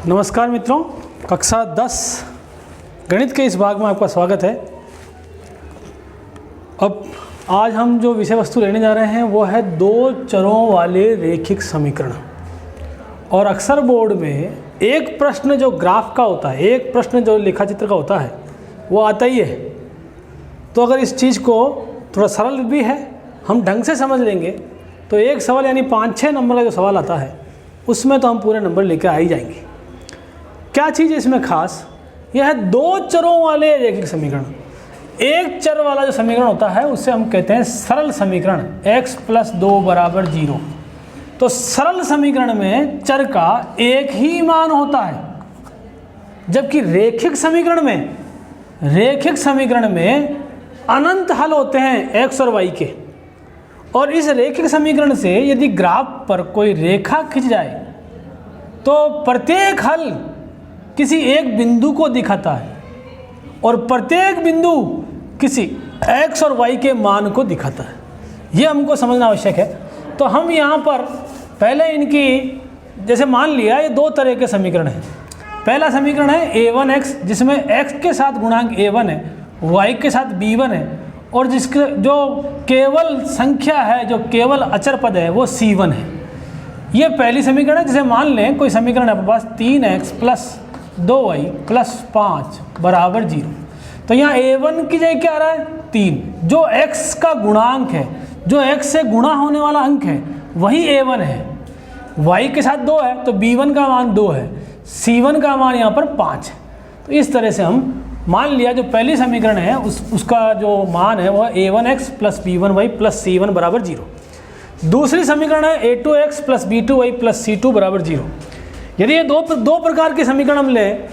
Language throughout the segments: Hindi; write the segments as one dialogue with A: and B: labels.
A: नमस्कार मित्रों, कक्षा 10 गणित के इस भाग में आपका स्वागत है। अब आज हम जो विषय वस्तु लेने जा रहे हैं वो है दो चरों वाले रेखिक समीकरण। और अक्सर बोर्ड में एक प्रश्न जो ग्राफ का होता है, एक प्रश्न जो लेखा चित्र का होता है वो आता ही है। तो अगर इस चीज़ को थोड़ा सरल भी है, हम ढंग से समझ लेंगे तो एक सवाल यानी 5-6 नंबर का जो सवाल आता है उसमें तो हम पूरे नंबर लेकर आ ही जाएंगे। क्या चीज़ है इसमें खास, यह है दो चरों वाले रेखिक समीकरण। एक चर वाला जो समीकरण होता है उससे हम कहते हैं सरल समीकरण, x + 2 = 0। तो सरल समीकरण में चर का एक ही मान होता है, जबकि रेखिक समीकरण में अनंत हल होते हैं x और y के। और इस रेखिक समीकरण से यदि ग्राफ पर कोई रेखा खिंच जाए तो प्रत्येक हल किसी एक बिंदु को दिखाता है और प्रत्येक बिंदु किसी x और y के मान को दिखाता है। ये हमको समझना आवश्यक है। तो हम यहाँ पर पहले इनकी, जैसे मान लिया ये दो तरह के समीकरण हैं। पहला समीकरण है a1x, जिसमें x के साथ गुणांक a1 है, y के साथ b1 है, और जिसके जो केवल संख्या है, जो केवल अचर पद है वो c1 है। ये पहली समीकरण है। जैसे मान लें कोई समीकरण है आपके पास 3x + 2y + 5 = 0। तो यहाँ a1 की जगह क्या आ रहा है 3, जो x का गुणांक है, जो x से गुणा होने वाला अंक है वही a1 है। y के साथ 2 है तो b1 का मान 2 है, c1 का मान यहाँ पर 5 है। तो इस तरह से हम मान लिया जो पहली समीकरण है उसका जो मान है वह a1x + b1y + c1 = 0। दूसरी समीकरण है a2x + b2y + c2 = 0। यदि ये दो प्रकार के समीकरण हम लें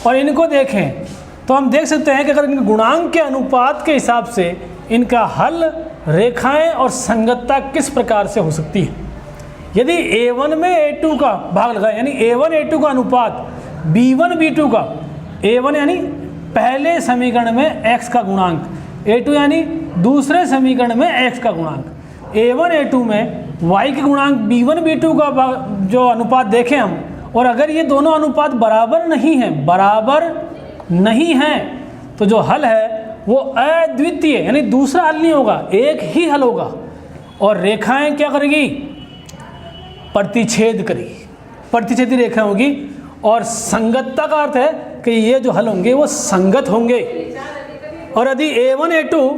A: और इनको देखें तो हम देख सकते हैं कि अगर इनके गुणांक के अनुपात के हिसाब से इनका हल, रेखाएं और संगतता किस प्रकार से हो सकती है। यदि a1 में a2 का भाग लगाए, यानी a1 a2 का अनुपात b1 b2 का, a1 यानी पहले समीकरण में x का गुणांक, a2 यानी दूसरे समीकरण में x का गुणांक, a1 a2 में y के गुणांक b1 b2 का जो अनुपात देखें हम, और अगर ये दोनों अनुपात बराबर नहीं हैं तो जो हल है वो अद्वितीय, यानी दूसरा हल नहीं होगा, एक ही हल होगा। और रेखाएं क्या करेगी, प्रतिच्छेद करेगी, प्रतिच्छेदी रेखाएं होगी। और संगतता का अर्थ है कि ये जो हल होंगे वो संगत होंगे। और यदि a1 a2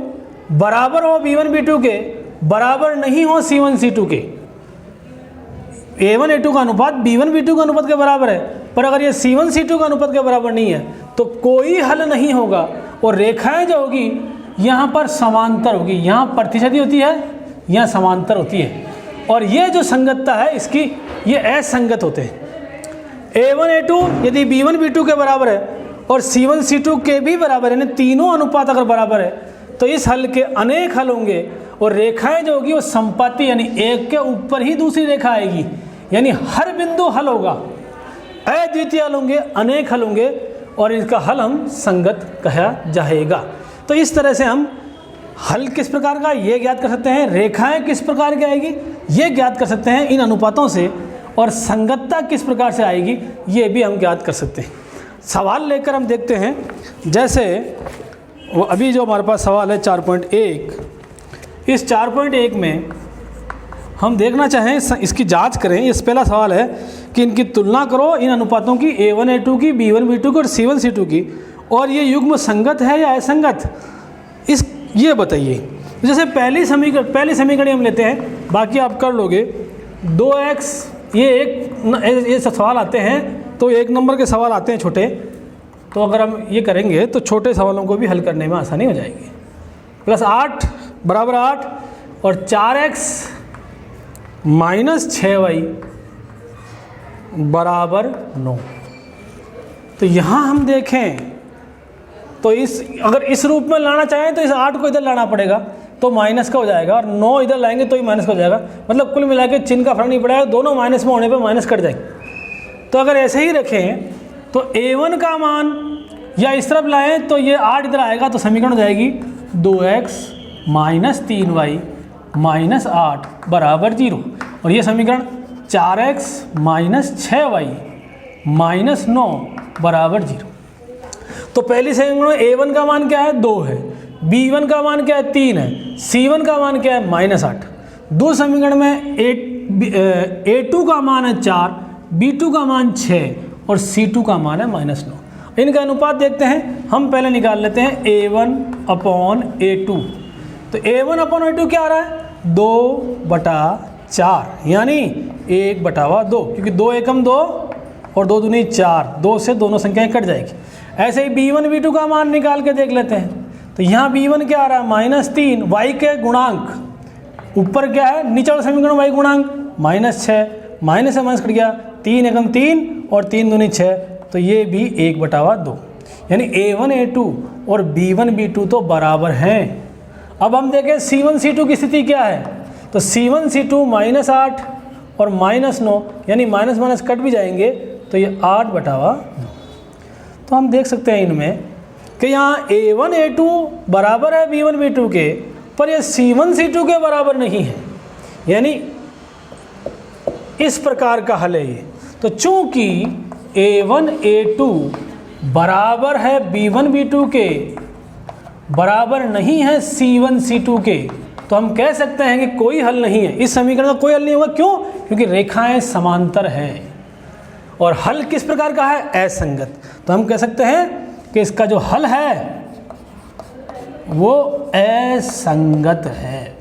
A: बराबर हो b1 b2 के, बराबर नहीं हो c1 c2 के, a1 a2 का अनुपात b1 b2 के अनुपात के बराबर है, पर अगर ये c1 c2 का अनुपात के बराबर नहीं है तो कोई हल नहीं होगा। और रेखाएं जो होगी यहाँ पर समांतर होगी, यहाँ प्रतिच्छेदी होती है, यहाँ समांतर होती है। और ये जो संगतता है इसकी, ये असंगत होते हैं। a1 a2 यदि b1 b2 के बराबर है और c1 c2 के भी बराबर है, यानी तीनों अनुपात अगर बराबर है तो इस हल के अनेक हल होंगे। और रेखाएं जो होगी वो संपाती, यानी एक के ऊपर ही दूसरी रेखा आएगी, यानी हर बिंदु हल होगा, अद्वितीय हल होंगे, अनेक हल होंगे, और इनका हल हम संगत कहा जाएगा। तो इस तरह से हम हल किस प्रकार का ये ज्ञात कर सकते हैं, रेखाएं किस प्रकार की आएगी ये ज्ञात कर सकते हैं इन अनुपातों से, और संगतता किस प्रकार से आएगी ये भी हम ज्ञात कर सकते हैं। सवाल लेकर हम देखते हैं। जैसे वो अभी जो हमारे पास सवाल है 4.1, इस 4.1 में हम देखना चाहें, इसकी जांच करें। इस पहला सवाल है कि इनकी तुलना करो, इन अनुपातों की a1 a2 की, b1 b2 की और c1 c2 की, और ये युग्म संगत है या असंगत, ये बताइए। जैसे पहली समीकरण हम लेते हैं, बाकी आप कर लोगे। 2x, ये सवाल आते हैं तो 1 नंबर के सवाल आते हैं छोटे, तो अगर हम ये करेंगे तो छोटे सवालों को भी हल करने में आसानी हो जाएगी। +8 = 8 और 4x - 6y = 9। तो यहाँ हम देखें तो अगर इस रूप में लाना चाहें तो इस 8 को इधर लाना पड़ेगा तो माइनस का हो जाएगा, और 9 इधर लाएंगे तो ही माइनस का हो जाएगा। मतलब कुल मिला के चिन्ह का फर्क नहीं पड़ेगा, दोनों माइनस में होने पे माइनस कट जाएंगे। तो अगर ऐसे ही रखें तो a1 का मान या इस तरफ लाएं तो ये 8 इधर आएगा, तो समीकरण हो जाएगी 2x - 3y - 8 = 0। और ये समीकरण 4x - 6y -9 बराबर 0। तो पहली समीकरण में A1 का मान क्या है, 2 है, B1 का मान क्या है, 3 है, C1 का मान क्या है, -8। दो समीकरण में A2 का मान है 4, B2 का मान 6 और C2 का मान है -9। इनका अनुपात देखते हैं, हम पहले निकाल लेते हैं A1/A2। तो A1/A2 क्या आ रहा है, 2/4, यानी 1/2, क्योंकि 2 एकम 2 और 2 दूनी 4, 2 से दोनों संख्याएं कट जाएगी। ऐसे ही B1 B2 का मान निकाल के देख लेते हैं। तो यहाँ B1 क्या आ रहा है, -3, y के गुणांक, ऊपर क्या है, नीचे वाला समीकरण y गुणांक -6, माइनस से माइनस कट गया, 3 एकम 3 और 3 दूनी 6, तो ये भी 1/2, यानी A1 A2 और B1 B2 तो बराबर हैं। अब हम देखें C1 C2 की स्थिति क्या है। तो C1 C2 -8 और -9, यानी माइनस माइनस कट भी जाएंगे, तो ये 8/2। तो हम देख सकते हैं इनमें कि यहाँ A1 A2 बराबर है B1 B2 के, पर यह C1 C2 के बराबर नहीं है, यानी इस प्रकार का हल है ये। तो चूंकि A1 A2 बराबर है B1 B2 के, बराबर नहीं है C1 C2 के, तो हम कह सकते हैं कि कोई हल नहीं है, इस समीकरण का कोई हल नहीं होगा। क्यों? क्योंकि रेखाएं समांतर हैं और हल किस प्रकार का है, असंगत। तो हम कह सकते हैं कि इसका जो हल है वो असंगत है।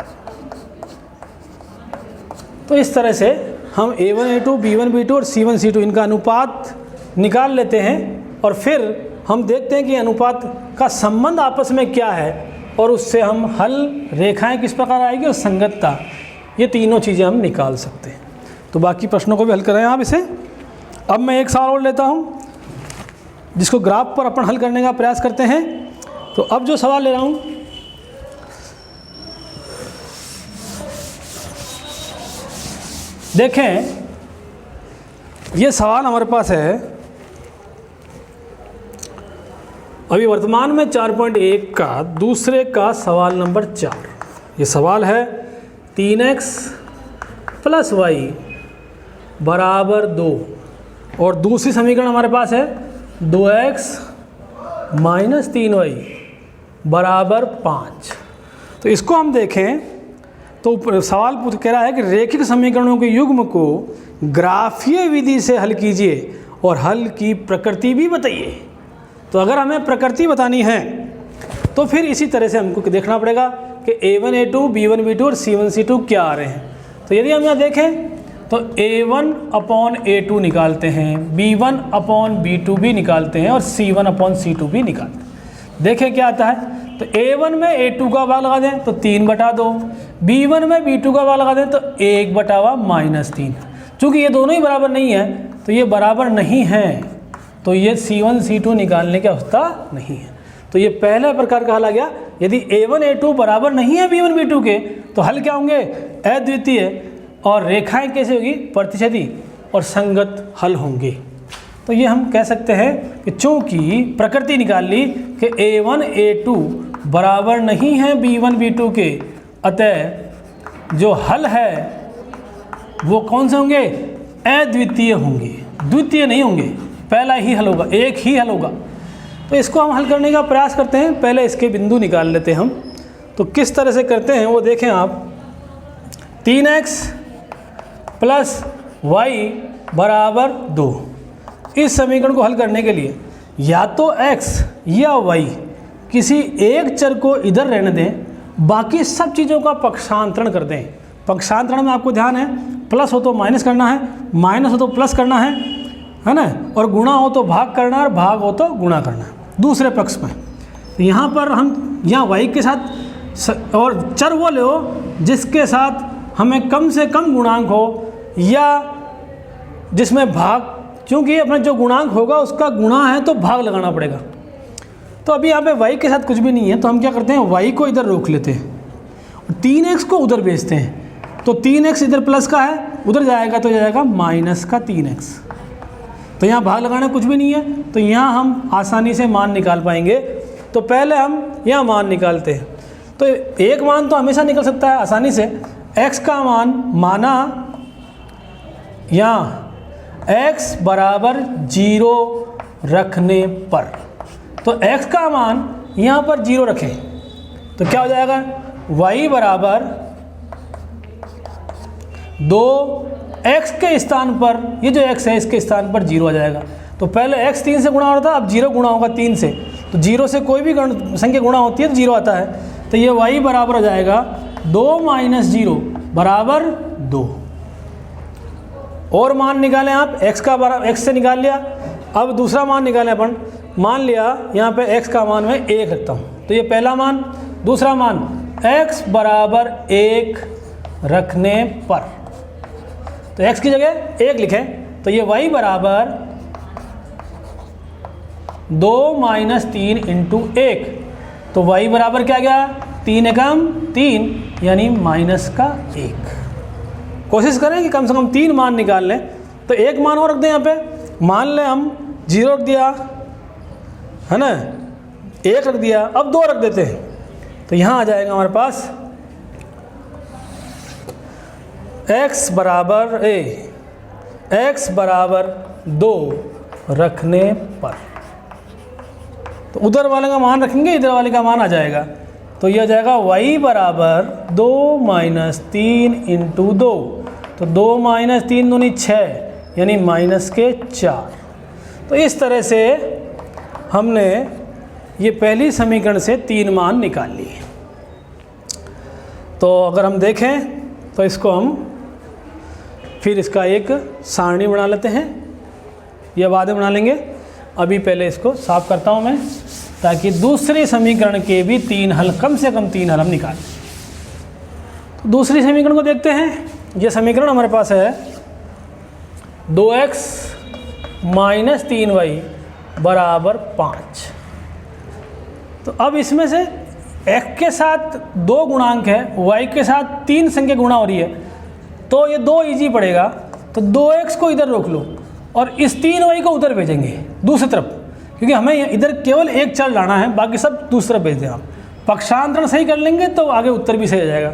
A: तो इस तरह से हम A1 A2 B1 B2 और C1 C2 इनका अनुपात निकाल लेते हैं और फिर हम देखते हैं कि अनुपात का संबंध आपस में क्या है और उससे हम हल, रेखाएं किस प्रकार आएगी और संगतता, ये तीनों चीज़ें हम निकाल सकते हैं। तो बाकी प्रश्नों को भी हल करें आप इसे। अब मैं एक सवाल और लेता हूँ जिसको ग्राफ पर अपन हल करने का प्रयास करते हैं। तो अब जो सवाल ले रहा हूँ, देखें ये सवाल हमारे पास है अभी वर्तमान में 4.1 का दूसरे का सवाल नंबर 4। ये सवाल है 3x + y बराबर 2 और दूसरी समीकरण हमारे पास है 2x - 3y बराबर 5। तो इसको हम देखें तो सवाल कह रहा है कि रेखिक समीकरणों के युग्म को ग्राफीय विधि से हल कीजिए और हल की प्रकृति भी बताइए। तो अगर हमें प्रकृति बतानी है तो फिर इसी तरह से हमको देखना पड़ेगा कि A1 A2 B1 B2 और C1 C2 क्या आ रहे हैं। तो यदि हम यहाँ देखें तो A1/A2 निकालते हैं, B1/B2 भी निकालते हैं और C1/C2 भी निकालते हैं। देखें क्या आता है। तो A1 में A2 का भाग लगा दें तो 3/2, B1 में B2 का भाग लगा दें तो 1/-3। चूँकि ये दोनों ही बराबर नहीं है तो ये बराबर नहीं है, तो ये C1 C2 निकालने की अवस्था नहीं है। तो ये पहले प्रकार का हल आ गया। यदि A1 A2 बराबर नहीं है B1 B2 के, तो हल क्या होंगे, अद्वितीय, और रेखाएं कैसे होगी, प्रतिच्छेदी और संगत हल होंगे। तो ये हम कह सकते हैं कि चूँकि प्रकृति निकाल ली कि A1 A2 बराबर नहीं है B1 B2 के, अतः जो हल है वो कौन से होंगे, अद्वितीय होंगे, द्वितीय नहीं होंगे, पहला ही हल होगा, एक ही हल होगा। तो इसको हम हल करने का प्रयास करते हैं। पहले इसके बिंदु निकाल लेते हैं हम। तो किस तरह से करते हैं वो देखें आप। 3x + y बराबर 2, इस समीकरण को हल करने के लिए या तो x या y किसी एक चर को इधर रहने दें, बाकी सब चीज़ों का पक्षांतरण कर दें। पक्षांतरण में आपको ध्यान है, प्लस हो तो माइनस करना है, माइनस हो तो प्लस करना है ना, और गुणा हो तो भाग करना है और भाग हो तो गुणा करना है दूसरे पक्ष में। तो यहाँ पर हम यहाँ y के साथ और चर वो ले जिसके साथ हमें कम से कम गुणांक हो या जिसमें भाग, क्योंकि अपना जो गुणांक होगा उसका गुणा है तो भाग लगाना पड़ेगा। तो अभी यहाँ पे y के साथ कुछ भी नहीं है, तो हम क्या करते हैं, y को इधर रोक लेते हैं और 3x को उधर भेजते हैं। तो 3x इधर प्लस का है, उधर जाएगा तो जाएगा -3x। तो यहाँ भाग लगाना कुछ भी नहीं है, तो यहाँ हम आसानी से मान निकाल पाएंगे। तो पहले हम यहाँ मान निकालते हैं। तो एक मान तो हमेशा निकल सकता है आसानी से। x का मान माना यहाँ x बराबर 0 रखने पर, तो x का मान यहाँ पर 0 रखें तो क्या हो जाएगा, y बराबर 2x के स्थान पर, ये जो x है इसके स्थान पर 0 आ जाएगा। तो पहले x 3 से गुणा हो रहा था, अब 0 गुणा होगा 3 से, तो 0 से कोई भी संख्या गुणा होती है तो 0 आता है। तो ये y बराबर हो जाएगा 2 माइनस 0 बराबर 2। और मान निकालें आप, x का बराबर x से निकाल लिया, अब दूसरा मान निकालें अपन। मान लिया यहाँ पे x का मान मैं 1 रखता हूँ, तो ये पहला मान। दूसरा मान x बराबर 1 रखने पर, तो x की जगह 1 लिखें, तो ये y बराबर 2 माइनस 3 इंटू 1, तो y बराबर क्या गया, 3 एकम 3 यानी माइनस का 1। कोशिश करें कि कम से कम 3 मान निकाल लें। तो एक मान और रख दें यहाँ पे, मान लें हम 0 रख दिया है ना, 1 रख दिया, अब 2 रख देते हैं, तो यहाँ आ जाएगा हमारे पास x बराबर 2 रखने पर, तो उधर वाले का मान रखेंगे, इधर वाले का मान आ जाएगा, तो यह आ जाएगा y बराबर 2 माइनस 3 इंटू 2, तो 2 माइनस 3 दूनी 6 यानी माइनस के 4। तो इस तरह से हमने ये पहली समीकरण से 3 मान निकाल लिए। तो अगर हम देखें तो इसको हम फिर इसका एक सारणी बना लेते हैं, यह बाद में बना लेंगे। अभी पहले इसको साफ करता हूँ मैं, ताकि दूसरे समीकरण के भी 3 हल, कम से कम 3 हल हम निकालें। तो दूसरी समीकरण को देखते हैं। यह समीकरण हमारे पास है 2x माइनस 3y बराबर 5। तो अब इसमें से x के साथ 2 गुणांक है, y के साथ 3 संख्या गुणा हो रही है, तो ये 2 इजी पड़ेगा। तो 2x को इधर रोक लो और इस 3y को उधर भेजेंगे दूसरी तरफ, क्योंकि हमें इधर केवल एक चर लाना है, बाकी सब दूसरी तरफ भेज दें। आप पक्षांतरण सही कर लेंगे तो आगे उत्तर भी सही आ जाएगा।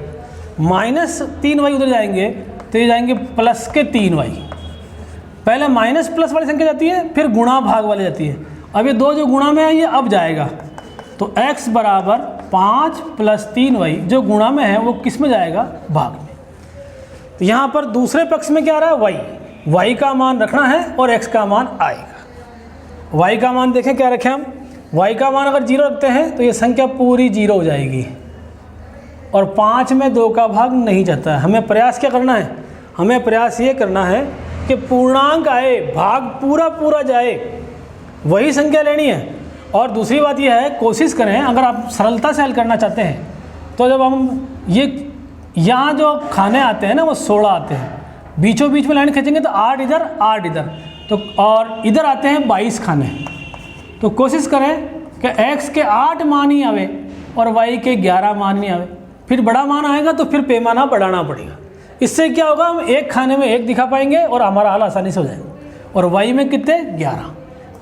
A: माइनस 3y उधर जाएंगे तो ये जाएंगे प्लस के 3y। पहले माइनस प्लस वाली संख्या जाती है, फिर गुणा भाग वाली जाती है। अब ये 2 जो गुणा में है ये अब जाएगा, तो x बराबर 5 प्लस 3y जो गुणा में है वो किस में जाएगा, भाग में। तो यहाँ पर दूसरे पक्ष में क्या आ रहा है, y का मान रखना है और x का मान आएगा। y का मान देखें क्या रखें हम, y का मान अगर 0 रखते हैं तो ये संख्या पूरी 0 हो जाएगी, और 5 में 2 का भाग नहीं जाता है। हमें प्रयास क्या करना है, हमें प्रयास ये करना है कि पूर्णांक आए, भाग पूरा पूरा जाए, वही संख्या लेनी है। और दूसरी बात यह है, कोशिश करें अगर आप सरलता से हल करना चाहते हैं तो जब हम ये यहाँ जो खाने आते हैं ना वो 16 आते हैं, बीचों बीच में लाइन खींचेंगे तो 8 इधर 8 इधर, तो और इधर आते हैं 22 खाने। तो कोशिश करें कि x के 8 मान ही आवे और y के 11 मान ही आवे, फिर बड़ा मान आएगा तो फिर पैमाना बढ़ाना पड़ेगा। इससे क्या होगा, हम एक खाने में 1 दिखा पाएंगे और हमारा हल आसानी से हो जाएगा। और y में कितने, 11।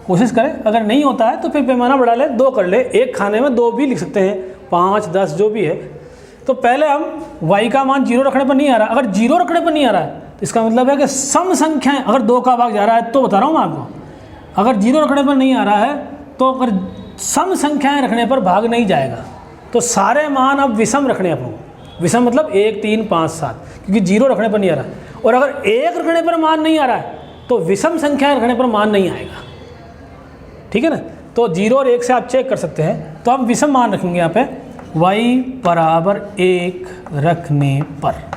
A: कोशिश करें, अगर नहीं होता है तो फिर पैमाना बढ़ा ले, 2 कर ले, एक खाने में 2 भी लिख सकते हैं, 5 10 जो भी है। तो पहले हम y का मान 0 रखने पर नहीं आ रहा, अगर 0 रखने पर नहीं आ रहा है तो इसका मतलब है कि सम संख्याएं, अगर 2 का भाग जा रहा है तो बता रहा हूँ मैं आपको, अगर 0 रखने पर नहीं आ रहा है तो अगर सम संख्याएं रखने पर भाग नहीं जाएगा। तो सारे मान अब विषम रखने अपने, विषम मतलब 1 3 5 7, क्योंकि 0 रखने पर नहीं आ रहा है। और अगर 1 रखने पर मान नहीं आ रहा है तो विषम संख्याएं रखने पर मान नहीं आएगा, ठीक है ना। तो 0 और 1 से आप चेक कर सकते हैं। तो हम विषम मान रखेंगे यहाँ पे, y बराबर 1 रखने पर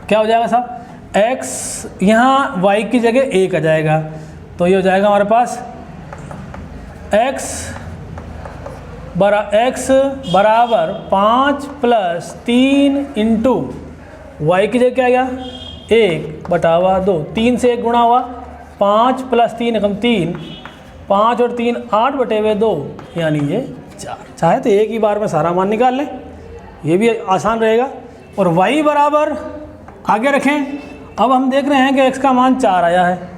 A: क्या हो जाएगा साहब, x यहाँ y की जगह 1 आ जाएगा, तो ये हो जाएगा हमारे पास x बराबर 5 प्लस 3 इंटू y की जगह क्या आ गया, 1 बटावा 2, 3 से 1 गुणा हुआ, 5 प्लस 3 एकम 3, 5 और 3 8 बटे हुए 2 यानी ये 4। चाहे तो एक ही बार में सारा मान निकाल लें, ये भी आसान रहेगा। और y बराबर आगे रखें, अब हम देख रहे हैं कि x का मान 4 आया है।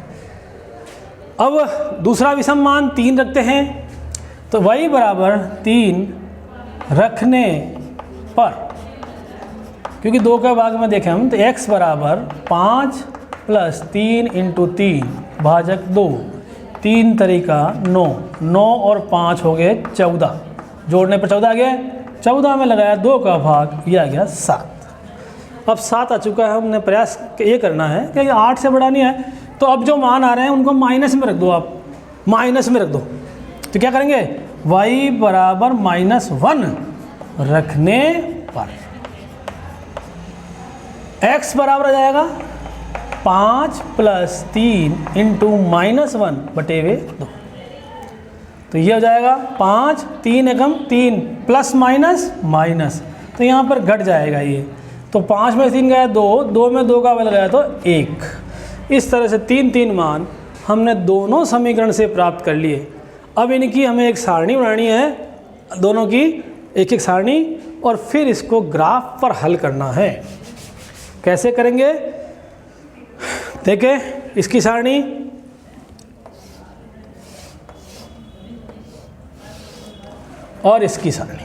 A: अब दूसरा विषम मान 3 रखते हैं, तो y बराबर 3 रखने पर, क्योंकि 2 का भाग में देखें हम तो x बराबर 5 प्लस 3 इंटू 3 भाजक 2, 3 तरीका 9, 9 और 5 हो गए 14, जोड़ने पर 14 आ गया, 14 में लगाया 2 का भाग, ये आ गया 7। अब 7 आ चुका है, हमने प्रयास ये करना है कि 8 से बड़ा नहीं है, तो अब जो मान आ रहे हैं उनको माइनस में रख दो, आप माइनस में रख दो। तो क्या करेंगे, y बराबर -1 रखने पर x बराबर आ जाएगा 5 प्लस 3 इंटू -1 बटे हुए 2। तो ये हो जाएगा 5, 3 एकम 3 प्लस माइनस माइनस, तो यहाँ पर घट जाएगा ये। तो 5 में 3 गया 2, 2 में 2 का बल गया तो 1। इस तरह से 3 मान हमने दोनों समीकरण से प्राप्त कर लिए। अब इनकी हमें एक सारणी बनानी है, दोनों की एक एक सारणी, और फिर इसको ग्राफ पर हल करना है। कैसे करेंगे, देखें इसकी सारणी, और इसकी सारणी।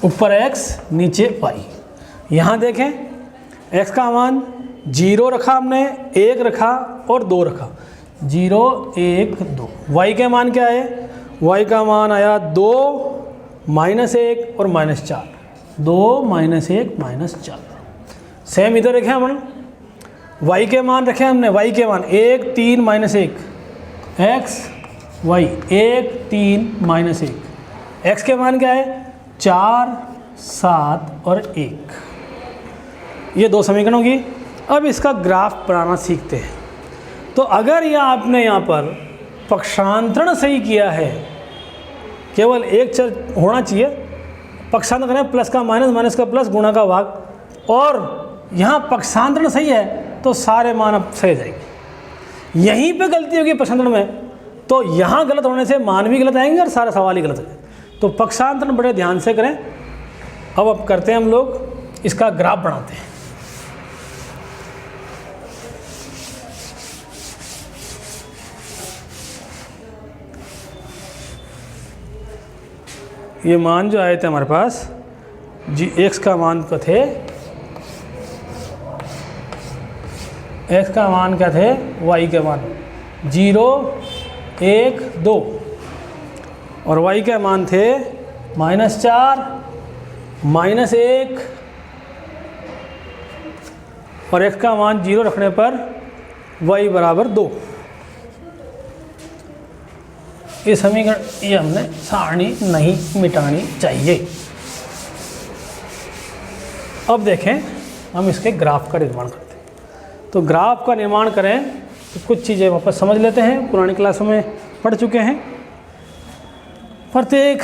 A: ऊपर x नीचे y। यहाँ देखें x का मान 0 रखा हमने, 1 रखा और 2 रखा, 0 1 2। y के मान क्या है, y का मान आया 2 -1 और -4, 2 -1 -4। सेम इधर रखे हमने, y के मान रखे हमने, y के मान 1 3 -1, x y 1 3 -1, x के मान क्या है 4 7 और 1। ये 2 समीकरणों की। अब इसका ग्राफ बनाना सीखते हैं। तो अगर यह आपने यहाँ पर पक्षांतरण सही किया है, केवल एक चर होना चाहिए, पक्षांतरण करें प्लस का माइनस, माइनस का प्लस, गुणा का भाग, और यहाँ पक्षांतरण सही है तो सारे मान अब सही जाएंगे। यहीं पे गलती होगी पक्षांतरण में, तो यहाँ गलत होने से मान भी गलत आएंगे और सारा सवाल ही गलत है। तो पक्षांतरण बड़े ध्यान से करें। अब करते हैं हम लोग, इसका ग्राफ बनाते हैं। ये मान जो आए थे हमारे पास, जी x का मान क्या थे, x का मान क्या थे, y के मान 0 1 2, और y के मान थे -4 -1, और x का मान 0 रखने पर y बराबर 2। ये समीकरण, ये हमने सारणी नहीं मिटानी चाहिए। अब देखें हम इसके ग्राफ का निर्माण करते हैं। तो ग्राफ का निर्माण करें तो कुछ चीज़ें वापस समझ लेते हैं, पुरानी क्लासों में पढ़ चुके हैं। प्रत्येक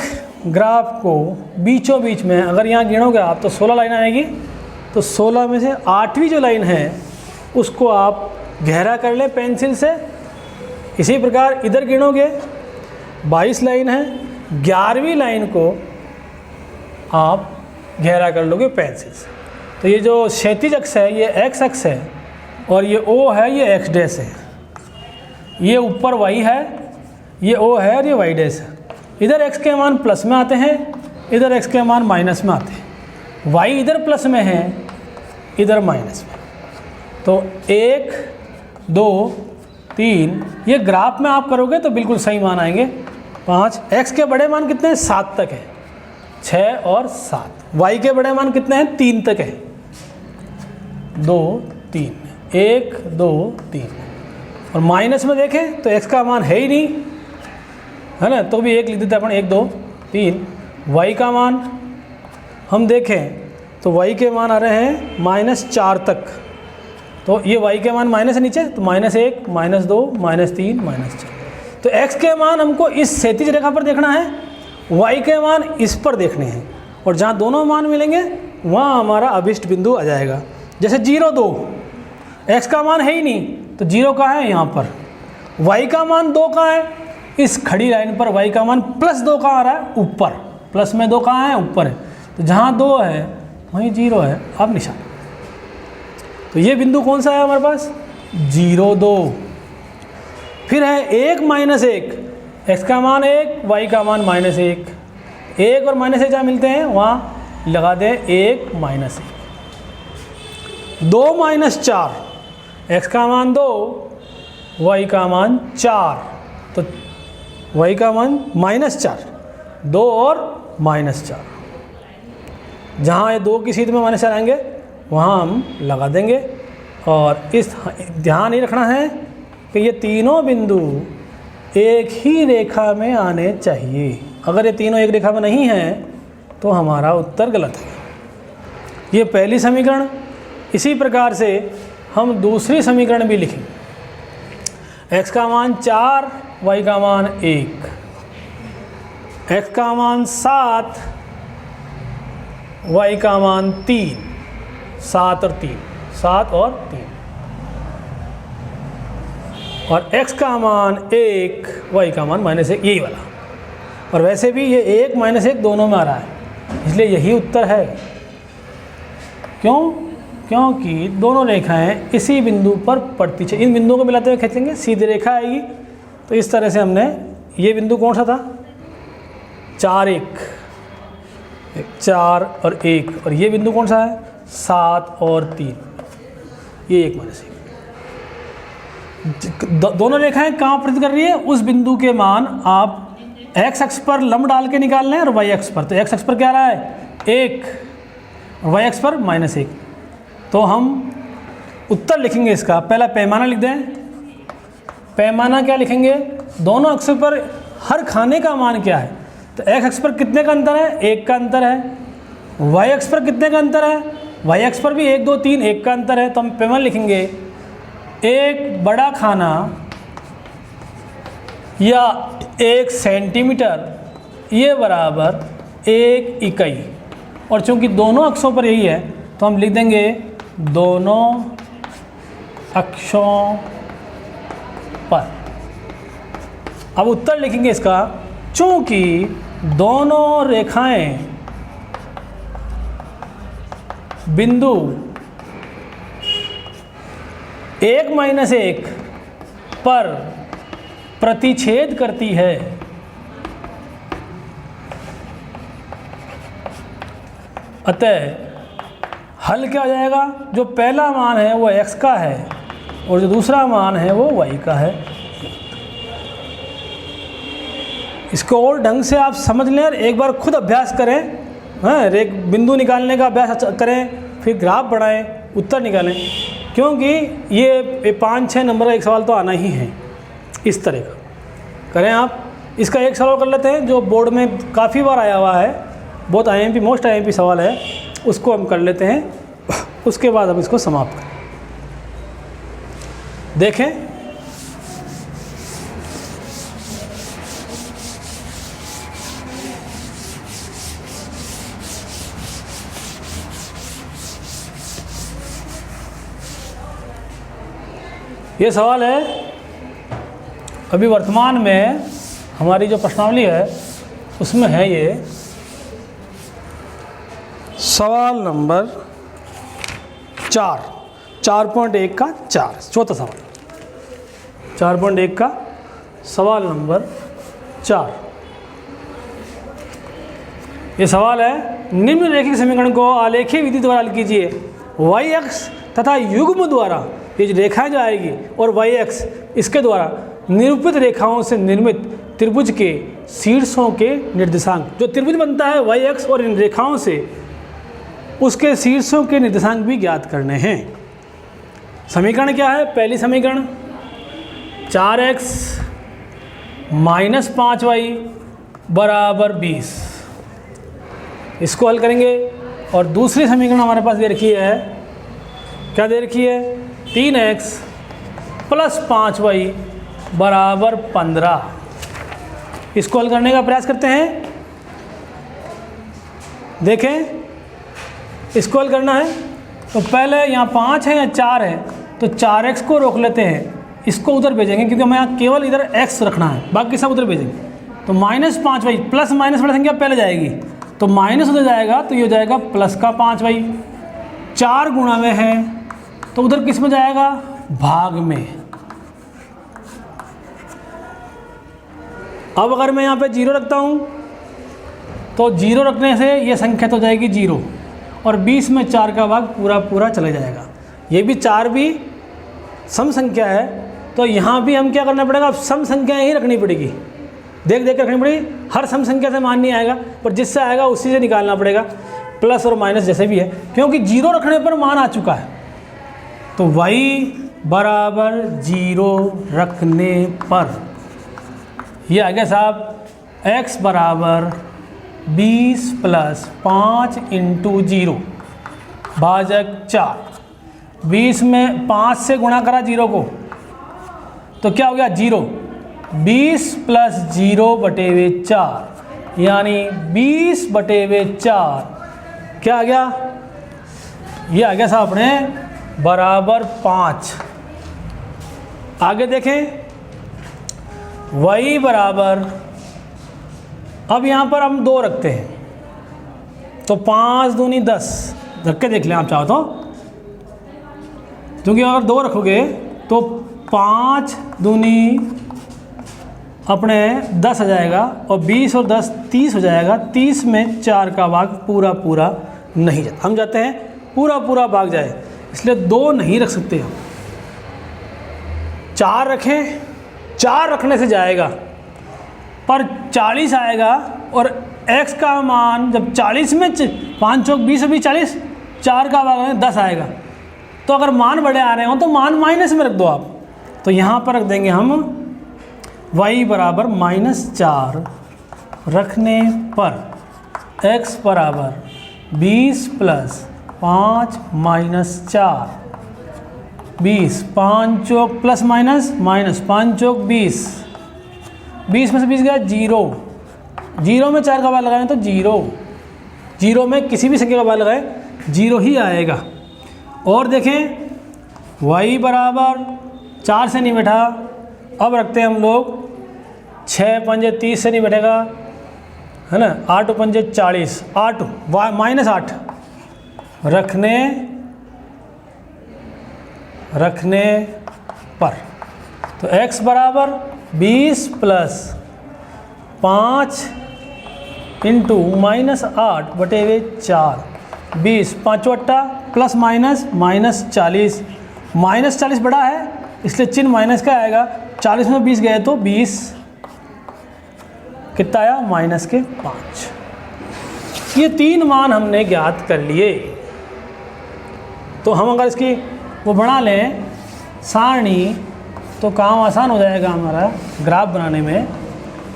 A: ग्राफ को बीचों बीच में अगर यहाँ गिनोगे आप तो 16 लाइन आएगी, तो 16 में से 8वीं जो लाइन है उसको आप गहरा कर लें पेंसिल से। इसी प्रकार इधर गिनोगे 22 लाइन है, 11वीं लाइन को आप गहरा कर लोगे पेंसिल से। तो ये जो क्षैतिज अक्ष है ये x अक्ष है, और ये O है, ये x डैश है, ये ऊपर y है, ये O है और ये y डैश है। इधर x के मान प्लस में आते हैं, इधर x के मान माइनस में आते हैं। y इधर प्लस में है, इधर माइनस में। तो 1 2 3, ये ग्राफ में आप करोगे तो बिल्कुल सही मान आएंगे। 5, x के बड़े मान कितने हैं, 7 तक है, 6 और 7। y के बड़े मान कितने हैं, 3 तक है, 2 3, 1 2 3। और माइनस में देखें तो x का मान है ही नहीं, है ना, तो भी 1 लिख देते हैं अपन, 1 2 3। y का मान हम देखें तो y के मान आ रहे हैं -4 तक, तो ये y के मान माइनस है नीचे, तो -1 -2 -3 -4। तो x के मान हमको इस क्षैतिज रेखा पर देखना है, y के मान इस पर देखने हैं, और जहाँ दोनों मान मिलेंगे वहाँ हमारा अभिष्ट बिंदु आ जाएगा। जैसे 0 2, x का मान है ही नहीं, तो 0 कहाँ है, यहाँ पर। y का मान 2 कहाँ है, इस खड़ी लाइन पर y का मान +2 कहाँ आ रहा है, ऊपर। प्लस में 2 कहाँ है, ऊपर है। तो जहाँ 2 है वहीं 0 है, अब निशान। तो ये बिंदु कौन सा है हमारे पास, 0 2। फिर है 1 -1, x का मान 1, y का मान -1। 1 और -1 जहाँ मिलते हैं वहाँ लगा दें 1 -1। 2 - 4, x का मान 2, y का मान 4, तो y का मान -4, 2 और -4। जहाँ ये 2 की सीध में -4 आएंगे वहाँ हम लगा देंगे। और इस ध्यान ही रखना है कि ये तीनों बिंदु एक ही रेखा में आने चाहिए। अगर ये तीनों एक रेखा में नहीं हैं तो हमारा उत्तर गलत है। ये पहली समीकरण। इसी प्रकार से हम दूसरी समीकरण भी लिखेंगे। x का मान 4, y का मान 1, x का मान 7, y का मान 3, 7 और 3, 7 और 3, और x का मान 1, y का मान -1, यही वाला। और वैसे भी ये 1 -1 दोनों में आ रहा है, इसलिए यही उत्तर है। क्यों? क्योंकि दोनों रेखाएं इसी बिंदु पर प्रतिच्छेद, इन बिंदुओं को मिलाते हुए खींचेंगे, सीधी रेखा आएगी। तो इस तरह से हमने, ये बिंदु कौन सा था? 4, 1, 4 और 1, और ये बिंदु कौन सा है? 7 और 3, ये 1 -1। दोनों रेखाएं कहाँ प्रतिच्छेद कर रही है? उस बिंदु के मान आप x अक्ष पर लंब डाल के निकाल लें और y अक्ष पर। तो x अक्ष पर क्या रहा है? 1, और y अक्ष पर -1। तो हम उत्तर लिखेंगे इसका, पहला पैमाना लिख दें। पैमाना क्या लिखेंगे? दोनों अक्षों पर हर खाने का मान क्या है? तो x अक्ष पर कितने का अंतर है? 1 का अंतर है। y अक्ष पर कितने का अंतर है? y अक्ष पर भी 1, 2, 3, 1 का अंतर है। तो हम पैमाना लिखेंगे, एक बड़ा खाना या 1 सेंटीमीटर ये बराबर 1 इकाई। और चूंकि दोनों अक्षों पर यही है तो हम लिख देंगे दोनों अक्षों पर। अब उत्तर लिखेंगे इसका, चूंकि दोनों रेखाएं बिंदु 1 -1 पर प्रतिच्छेद करती है, अतः हल क्या हो जाएगा? जो पहला मान है वो x का है और जो दूसरा मान है वो y का है। इसको और ढंग से आप समझ लें और एक बार खुद अभ्यास करें। हाँ, एक बिंदु निकालने का अभ्यास करें, फिर ग्राफ बढ़ाएं, उत्तर निकालें, क्योंकि ये 5-6 नंबर का एक सवाल तो आना ही है। इस तरह का करें आप। इसका एक सवाल कर लेते हैं जो बोर्ड में काफ़ी बार आया हुआ है, बहुत IMP मोस्ट IMP सवाल है, उसको हम कर लेते हैं। उसके बाद हम इसको समाप्त करें। देखें, ये सवाल है अभी वर्तमान में हमारी जो प्रश्नावली है उसमें है। ये सवाल नंबर 4.1 का 4, चौथा सवाल। 4.1 का सवाल नंबर 4। ये सवाल है, निम्न रेखिक समीकरण को आलेखीय विधि द्वारा हल कीजिए। y अक्ष तथा युग्म द्वारा, ये जो रेखाएं जो आएगी, और y अक्ष इसके द्वारा निरूपित रेखाओं से निर्मित त्रिभुज के शीर्षों के निर्देशांक। जो त्रिभुज बनता है y अक्ष और इन रेखाओं से, उसके शीर्षों के निर्देशांक भी ज्ञात करने हैं। समीकरण क्या है? पहली समीकरण 4x - 5y = 20, इसको हल करेंगे। और दूसरी समीकरण हमारे पास दे रखी है, क्या दे रखी है? 3x + 5y = 15। इसको हल करने का प्रयास करते हैं। देखें, इसको हल करना है तो पहले यहाँ 5 है या 4 है, तो 4x को रोक लेते हैं, इसको उधर भेजेंगे क्योंकि हमें यहाँ केवल इधर x रखना है, बाकी सब उधर भेजेंगे। तो -5y, प्लस माइनस वाली संख्या पहले जाएगी, तो माइनस उधर जाएगा तो ये हो जाएगा +5y। 4 गुणा में है तो उधर किस में जाएगा? भाग में। अब अगर मैं यहाँ पे 0 रखता हूँ तो 0 रखने से ये संख्या तो जाएगी 0 और 20 में 4 का भाग पूरा पूरा चला जाएगा। ये भी 4 भी सम संख्या है, तो यहाँ भी हम क्या करना पड़ेगा, अब सम संख्या ही रखनी पड़ेगी, देख देख कर रखनी पड़ेगी। हर सम संख्या से मान नहीं आएगा, पर जिससे आएगा उसी से निकालना पड़ेगा, प्लस और माइनस जैसे भी है, क्योंकि 0 रखने पर मान आ चुका है। तो y बराबर 0 रखने पर ये आ गया साहब x बराबर 20 + 5 × 0 भाजक 4। 20 में 5 से गुणा करा 0 को, तो क्या हो गया 0। 20 + 0/4 यानी 20/4 क्या आ गया, ये आ गया साहब अपने बराबर 5। आगे देखें y बराबर, अब यहाँ पर हम 2 रखते हैं, तो 5 दूनी 10 रख के देख लें आप चाहो तो, क्योंकि अगर 2 रखोगे तो 5 दूनी अपने 10 आ जाएगा और 20 और 10 30 हो जाएगा। 30 में 4 का भाग पूरा पूरा नहीं जाता, हम जाते हैं पूरा पूरा भाग जाए, इसलिए 2 नहीं रख सकते हम। 4 रखें, 4 रखने से जाएगा, पर 40 आएगा और x का मान जब 40 में 5 चौक 20 अभी 40, 4 का भाग 10 आएगा। तो अगर मान बड़े आ रहे हो तो मान माइनस में रख दो आप, तो यहाँ पर रख देंगे हम y बराबर -4 रखने पर x बराबर 20 + 5 - 4, 20 5 चौक प्लस माइनस माइनस 5 चौक 20, 20 में से 20 गया 0, 0 में 4 का भाग लगाएं तो 0, 0 में किसी भी संख्या का भाग लगाएं 0 ही आएगा। और देखें y बराबर 4 से नहीं बैठा, अब रखते हैं हम लोग 6 पंजे 30 से नहीं बैठेगा, है ना, 8 पंजे 40, 8 -8 रखने पर, तो x बराबर 20 + 5 × -8/4, 20 5 अट्टा प्लस माइनस -40, -40 बड़ा है इसलिए चिन्ह माइनस का आएगा। 40 में 20 गए तो 20 कितना आया -5। ये 3 मान हमने ज्ञात कर लिए। तो हम अगर इसकी वो बना लें सारणी तो काम आसान हो जाएगा हमारा ग्राफ बनाने में।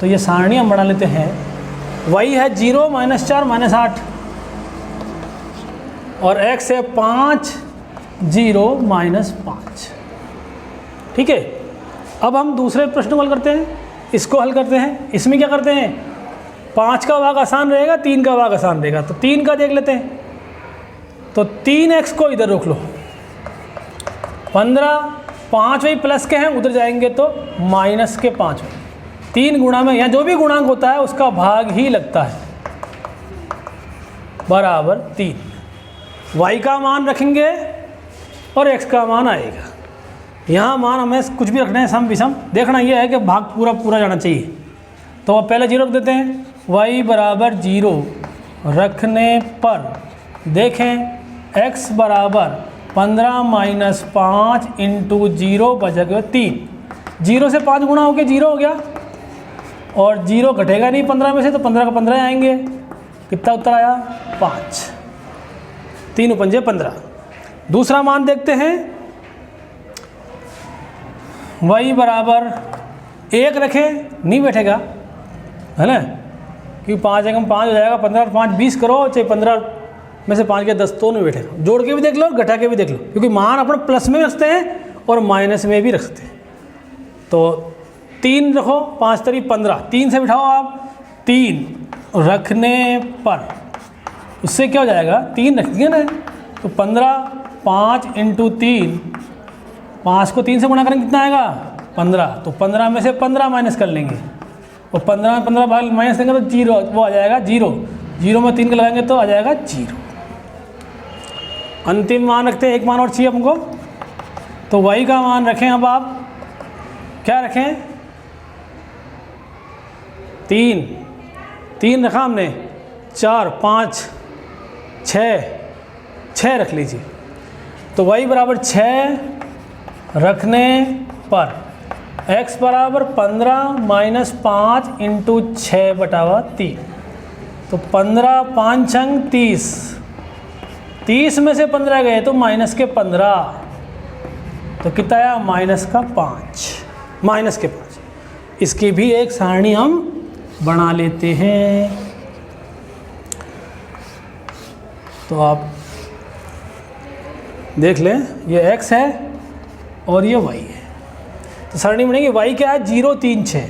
A: तो ये सारणी हम बना लेते हैं, y है 0 -4 -8 और x है 5 0 -5। ठीक है, अब हम दूसरे प्रश्न को हल करते हैं, इसको हल करते हैं। इसमें क्या करते हैं, 5 का भाग आसान रहेगा, 3 का भाग आसान रहेगा, तो 3 का देख लेते हैं। तो 3x को इधर रोक लो, 15 5 वही प्लस के हैं, उधर जाएंगे तो माइनस के 5। 3 गुणा में, यहाँ जो भी गुणांक होता है उसका भाग ही लगता है, बराबर 3। y का मान रखेंगे और x का मान आएगा। यहाँ मान हमें कुछ भी रखना है, सम विषम, देखना यह है कि भाग पूरा पूरा जाना चाहिए। तो अब पहले 0 रख देते हैं, y बराबर 0 रखने पर देखें x बराबर 15 - 5 × 0 बचेगा 3। 0 से 5 गुणा होकर 0 हो गया और 0 घटेगा नहीं 15 में से, तो 15 का 15 आएंगे। कितना उत्तर आया 5, 3 पंजे 15। दूसरा मान देखते हैं, y बराबर 1 रखें, नहीं बैठेगा, है ना, क्योंकि 5 एकम 5 हो जाएगा, 15 और 5 20 करो, चाहे 15 में से 5 के 10 तो नहीं बैठेगा। जोड़ के भी देख लो और घटा के भी देख लो, क्योंकि मान अपने प्लस में भी रखते हैं और माइनस में भी रख सकते हैं। तो 3 रखो, 5 3 15, 3 से बिठाओ आप, 3 रखने पर उससे क्या हो जाएगा, 3 रखेंगे ना, तो 15 5 × 3, 5 को 3 से गुणा करेंगे कितना आएगा 15, तो 15 में से 15 माइनस कर लेंगे और 15 में 15 भाग माइनस करेंगे तो 0, वो आ जाएगा 0, 0 में 3 का लगाएंगे तो आ जाएगा 0। अंतिम मान रखते हैं, एक मान और चाहिए हमको, तो y का मान रखें। अब आप क्या रखें, 3 रखा हमने, 4 5 6 रख लीजिए। तो y बराबर 6 रखने पर x बराबर 15 माइनस 5 इंटू 6/3। तो 15 5 अंक 30 में से 15 गए तो माइनस के 15, तो कितना आया माइनस के 5। इसकी भी एक सारणी हम बना लेते हैं। तो आप देख लें, ये x है और ये y है। तो सारणी बनेगी y क्या है 0 3 6।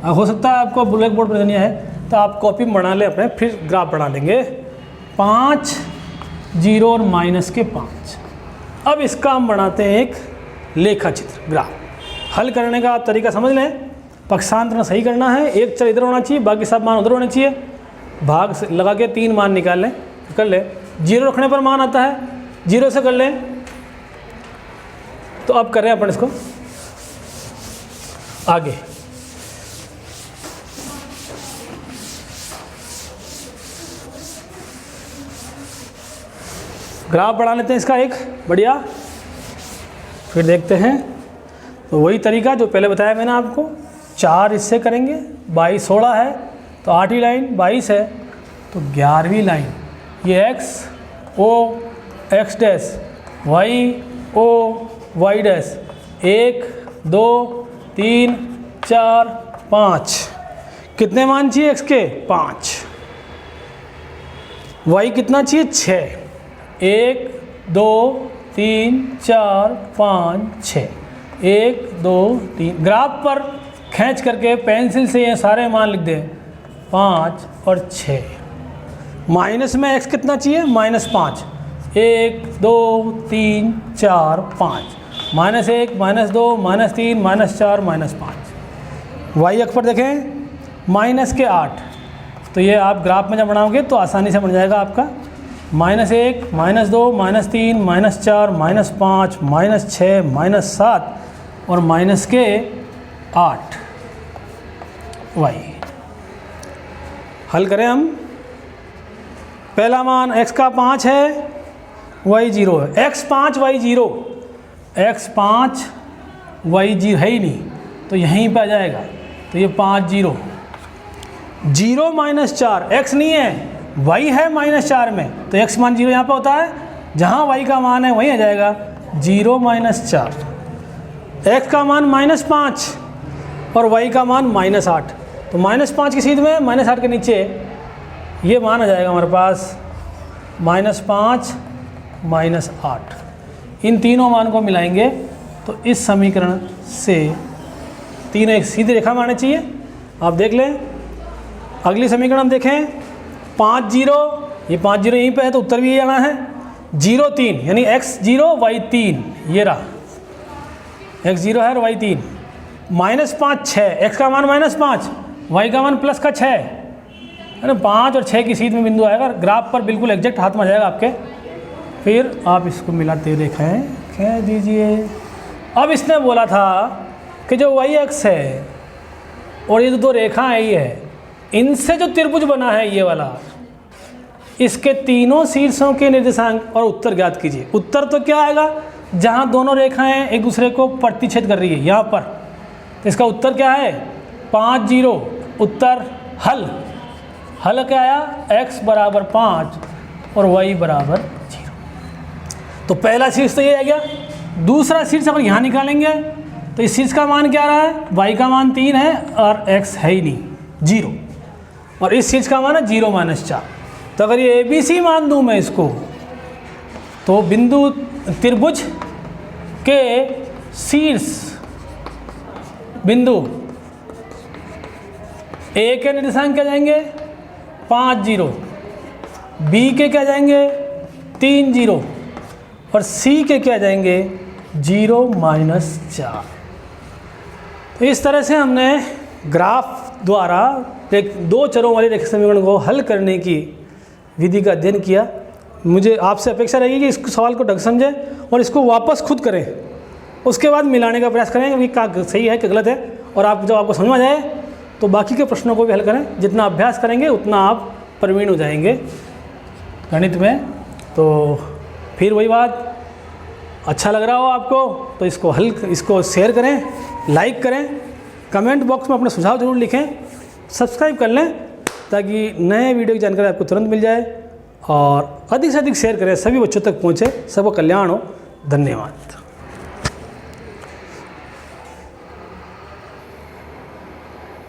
A: हो सकता है आपको ब्लैक बोर्ड पर देनी है तो आप कॉपी में बना लें अपने, फिर ग्राफ बना लेंगे। 5 0 और माइनस के 5। अब इसका हम बनाते हैं एक लेखा चित्र ग्राफ। हल करने का आप तरीका समझ लें। पक्षांतरण सही करना है, एक चर इधर होना चाहिए, बाकी सब मान उधर होने चाहिए। भाग से लगा के 3 मान निकाल लें, कर लें। 0 रखने पर मान आता है, 0 से कर लें। तो अब करें अपन इसको आगे। ग्राफ बढ़ा लेते हैं इसका एक बढ़िया, फिर देखते हैं। तो वही तरीका जो पहले बताया मैंने आपको, 4 इससे करेंगे, 22 16 है तो 8वीं लाइन 22 है तो 11वीं लाइन। ये x o x dash y o y dash 1 2 3 4 5। कितने मान चाहिए x के 5। y कितना चाहिए 6। 1 2 3 4 5 6। 1 2 3। ग्राफ पर खींच करके पेंसिल से ये सारे मान लिख दें 5 और 6। माइनस में x कितना चाहिए -5। 1 2 3 4 5। -1 -2 -3 -4 -5। y अक्ष पर देखें -8। तो ये आप ग्राफ में जब बनाओगे तो आसानी से बन जाएगा आपका। -1 -2 -3 -4 -5 -6 -7 और -8 y। हल करें हम। पहला मान x का 5 है, y 0 है। x 5 y 0, x 5 y 0 है ही नहीं तो यहीं पे आ जाएगा। तो ये 5 0 0 -4 x नहीं है, y है -4 में, तो x मान 0 यहाँ पे होता है। जहाँ y का मान है वहीं आ जाएगा 0 -4। x का मान -5 और y का मान -8। तो -5 की सीध में -8 के नीचे ये मान आ जाएगा हमारे पास -5 -8। इन तीनों मान को मिलाएंगे तो इस समीकरण से तीनों एक सीधी रेखा में आने चाहिए। आप देख लें। अगली समीकरण हम देखें 5 0। ये 5 0 यहीं पे है तो उत्तर भी यही आना है। 0 3 यानी x 0 y 3, ये रहा x 0 है और y 3। -5 6, x का मान -5, y का मान +6 है ना। 5 और 6 की सीध में बिंदु आएगा, ग्राफ पर बिल्कुल एग्जैक्ट हाथ में आ जाएगा आपके। फिर आप इसको मिलाते रेखाएं खींच दीजिए। अब इसने बोला था कि जो y अक्ष है और ये जो 2 रेखा आई है, इनसे जो त्रिभुज बना है ये वाला, इसके तीनों शीर्षों के निर्देशांक और उत्तर ज्ञात कीजिए। उत्तर तो क्या आएगा, जहाँ दोनों रेखाएं एक दूसरे को प्रतिच्छेद कर रही है यहाँ पर, तो इसका उत्तर क्या है 5 0। उत्तर हल क्या आया, x बराबर 5 और y बराबर 0। तो पहला शीर्ष तो ये आ गया। दूसरा शीर्ष अगर यहाँ निकालेंगे तो इस शीर्ष का मान क्या रहा है, y का मान 3 है और x है ही नहीं 0, और इस शीर्ष का मान है 0 -4। तो अगर ये ABC मान दूँ मैं इसको, तो बिंदु त्रिभुज के शीर्ष बिंदु A के निर्देशांक क्या जाएंगे 5 0, B के क्या जाएंगे 3 0 और C के क्या जाएंगे 0 -4। तो इस तरह से हमने ग्राफ द्वारा 2 चरों वाली रेखा समीकरण को हल करने की विधि का अध्ययन किया। मुझे आपसे अपेक्षा रहेगी कि इस सवाल को ढंग समझें और इसको वापस खुद करें, उसके बाद मिलाने का प्रयास करें कि क्या सही है क्या गलत है। और आप जब आपको समझ में आ जाए तो बाकी के प्रश्नों को भी हल करें। जितना अभ्यास करेंगे उतना आप प्रवीण हो जाएंगे गणित में। तो फिर वही बात, अच्छा लग रहा हो आपको तो इसको शेयर करें, लाइक करें, कमेंट बॉक्स में अपने सुझाव जरूर लिखें, सब्सक्राइब कर लें ताकि नए वीडियो की जानकारी आपको तुरंत मिल जाए, और अधिक से अधिक शेयर करें, सभी बच्चों तक पहुँचे, सबका कल्याण हो। धन्यवाद।